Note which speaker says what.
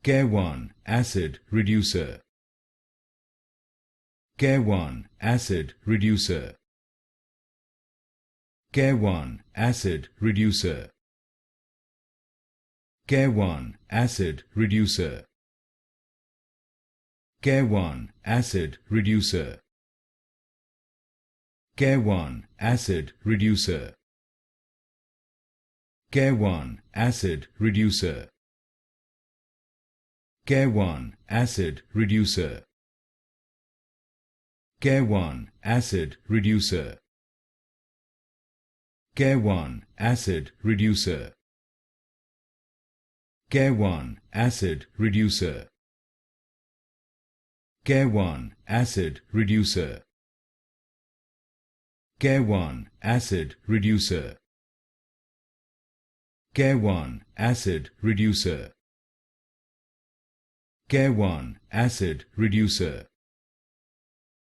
Speaker 1: Careone Acid Reducer. Careone Acid Reducer. Careone Acid Reducer. Careone Acid Reducer. Careone Acid Reducer. Careone Acid Reducer. Careone Acid Reducer. Careone Acid Reducer. Careone Acid Reducer. Careone Acid Reducer. Careone Acid Reducer. Careone Acid Reducer. Careone Acid Reducer. Careone Acid Reducer. Careone Acid Reducer.